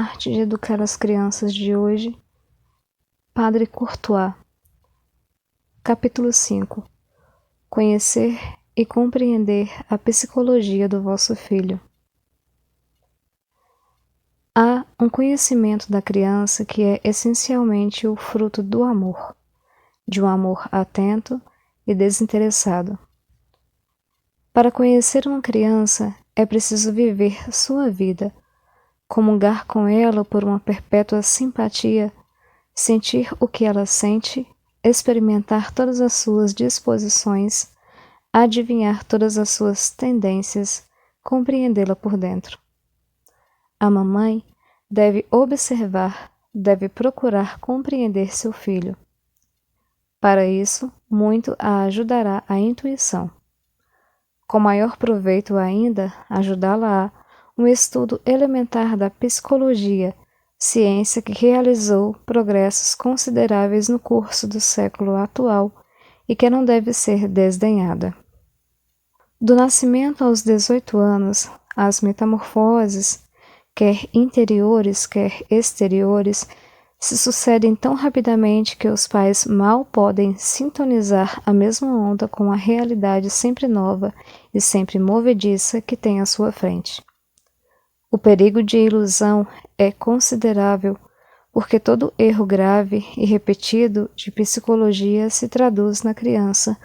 arte de educar as crianças de hoje, Padre Courtois. Capítulo 5. Conhecer e compreender a psicologia do vosso filho. Há um conhecimento da criança que é essencialmente o fruto do amor, de um amor atento e desinteressado. Para conhecer uma criança, é preciso viver sua vida, comungar com ela por uma perpétua simpatia, sentir o que ela sente, experimentar todas as suas disposições, adivinhar todas as suas tendências, compreendê-la por dentro. A mamãe deve observar, deve procurar compreender seu filho. Para isso, muito a ajudará a intuição. Com maior proveito ainda, ajudá-la-á um estudo elementar da psicologia, ciência que realizou progressos consideráveis no curso do século atual e que não deve ser desdenhada. Do nascimento aos 18 anos, as metamorfoses, quer interiores, quer exteriores, se sucedem tão rapidamente que os pais mal podem sintonizar a mesma onda com a realidade sempre nova e sempre movediça que tem à sua frente. O perigo de ilusão é considerável, porque todo erro grave e repetido de psicologia se traduz na criança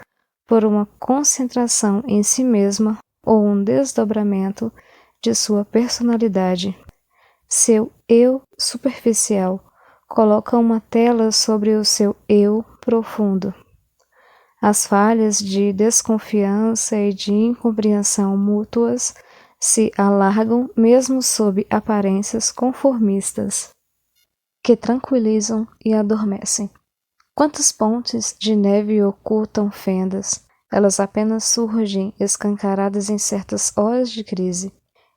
por uma concentração em si mesma ou um desdobramento de sua personalidade. Seu eu superficial coloca uma tela sobre o seu eu profundo. As falhas de desconfiança e de incompreensão mútuas se alargam mesmo sob aparências conformistas, que tranquilizam e adormecem. Quantas pontes de neve ocultam fendas, elas apenas surgem escancaradas em certas horas de crise.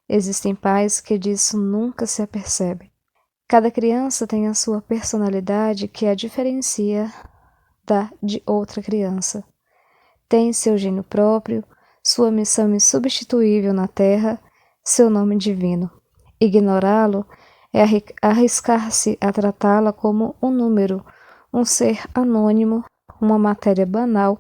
Existem pais que disso nunca se apercebem. Cada criança tem a sua personalidade que a diferencia da de outra criança. Tem seu gênio próprio, sua missão insubstituível na Terra, seu nome divino. Ignorá-lo é arriscar-se a tratá-la como um número, um ser anônimo, uma matéria banal,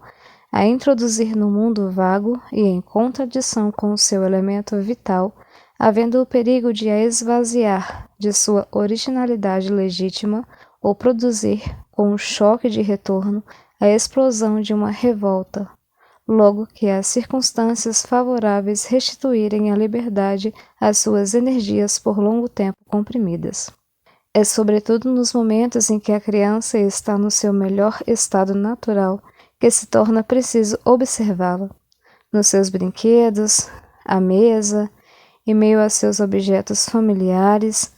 a introduzir no mundo vago e em contradição com o seu elemento vital, havendo o perigo de a esvaziar de sua originalidade legítima ou produzir, com um choque de retorno, a explosão de uma revolta, logo que as circunstâncias favoráveis restituírem a liberdade às suas energias por longo tempo comprimidas. É sobretudo nos momentos em que a criança está no seu melhor estado natural que se torna preciso observá-la, nos seus brinquedos, à mesa, em meio a seus objetos familiares,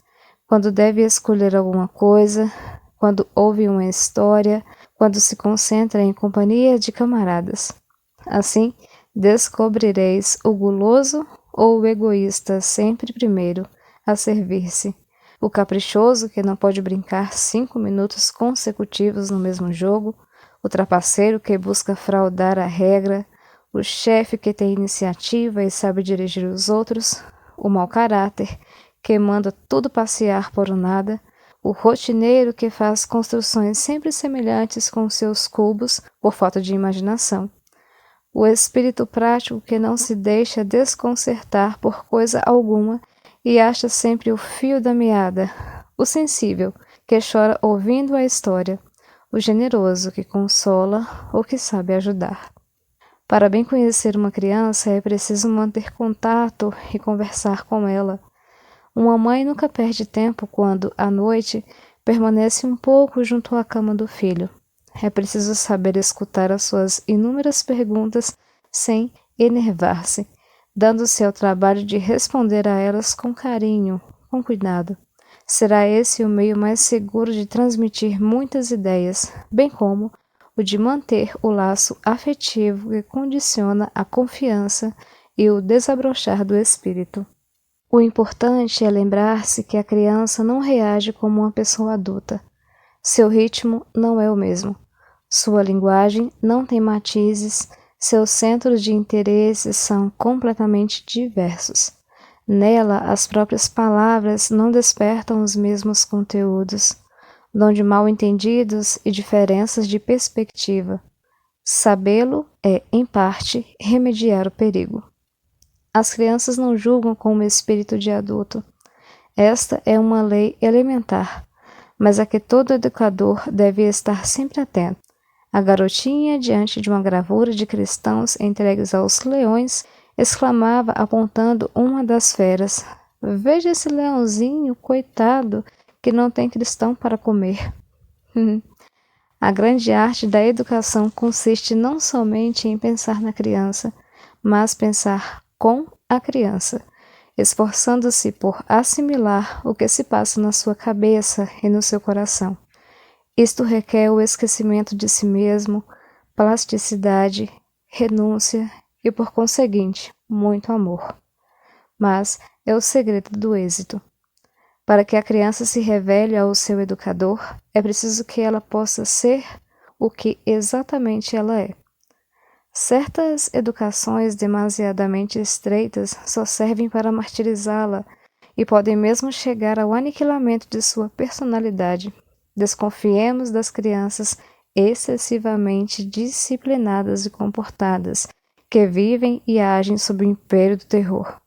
quando deve escolher alguma coisa, quando ouve uma história, quando se concentra em companhia de camaradas. Assim, descobrireis o guloso ou o egoísta sempre primeiro a servir-se, o caprichoso que não pode brincar 5 minutos consecutivos no mesmo jogo, o trapaceiro que busca fraudar a regra, o chefe que tem iniciativa e sabe dirigir os outros, o mau caráter que manda tudo passear por um nada, o rotineiro que faz construções sempre semelhantes com seus cubos por falta de imaginação, o espírito prático que não se deixa desconcertar por coisa alguma e acha sempre o fio da meada, o sensível que chora ouvindo a história, o generoso que consola ou que sabe ajudar. Para bem conhecer uma criança é preciso manter contato e conversar com ela. Uma mãe nunca perde tempo quando, à noite, permanece um pouco junto à cama do filho. É preciso saber escutar as suas inúmeras perguntas sem enervar-se, dando-se ao trabalho de responder a elas com carinho, com cuidado. Será esse o meio mais seguro de transmitir muitas ideias, bem como o de manter o laço afetivo que condiciona a confiança e o desabrochar do espírito. O importante é lembrar-se que a criança não reage como uma pessoa adulta. Seu ritmo não é o mesmo. Sua linguagem não tem matizes, seus centros de interesse são completamente diversos. Nela, as próprias palavras não despertam os mesmos conteúdos, donde mal entendidos e diferenças de perspectiva. Sabê-lo é, em parte, remediar o perigo. As crianças não julgam com o espírito de adulto. Esta é uma lei elementar, mas a que todo educador deve estar sempre atento. A garotinha, diante de uma gravura de cristãos entregues aos leões, exclamava apontando uma das feras: "Veja esse leãozinho, coitado, que não tem cristão para comer." A grande arte da educação consiste não somente em pensar na criança, mas pensar com a criança, esforçando-se por assimilar o que se passa na sua cabeça e no seu coração. Isto requer o esquecimento de si mesmo, plasticidade, renúncia e, por conseguinte, muito amor. Mas é o segredo do êxito. Para que a criança se revele ao seu educador, é preciso que ela possa ser o que exatamente ela é. Certas educações demasiadamente estreitas só servem para martirizá-la e podem mesmo chegar ao aniquilamento de sua personalidade. Desconfiemos das crianças excessivamente disciplinadas e comportadas, que vivem e agem sob o império do terror.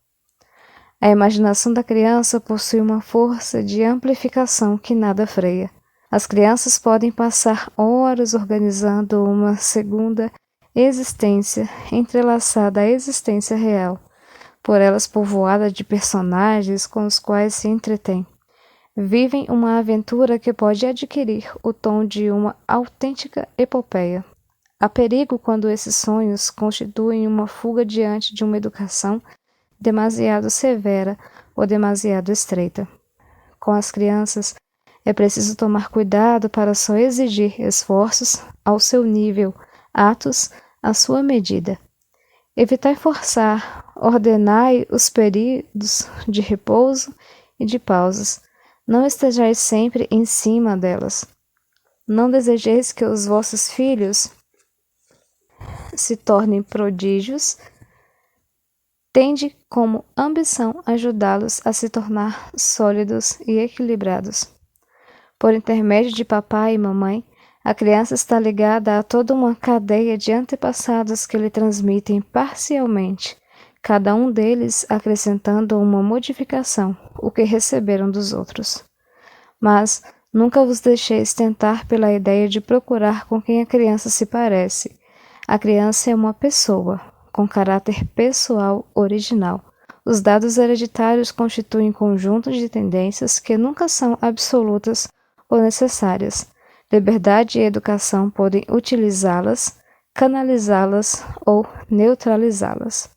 A imaginação da criança possui uma força de amplificação que nada freia. As crianças podem passar horas organizando uma segunda existência entrelaçada à existência real, por elas povoada de personagens com os quais se entretêm. Vivem uma aventura que pode adquirir o tom de uma autêntica epopeia. Há perigo quando esses sonhos constituem uma fuga diante de uma educação demasiado severa ou demasiado estreita. Com as crianças, é preciso tomar cuidado para só exigir esforços ao seu nível, atos à sua medida. Evitai forçar, ordenai os períodos de repouso e de pausas. Não estejais sempre em cima delas. Não desejeis que os vossos filhos se tornem prodígios. Tende como ambição ajudá-los a se tornar sólidos e equilibrados. Por intermédio de papai e mamãe, a criança está ligada a toda uma cadeia de antepassados que lhe transmitem parcialmente, cada um deles acrescentando uma modificação, o que receberam dos outros. Mas nunca vos deixeis tentar pela ideia de procurar com quem a criança se parece. A criança é uma pessoa, com caráter pessoal original. Os dados hereditários constituem conjuntos de tendências que nunca são absolutas ou necessárias. Liberdade e educação podem utilizá-las, canalizá-las ou neutralizá-las.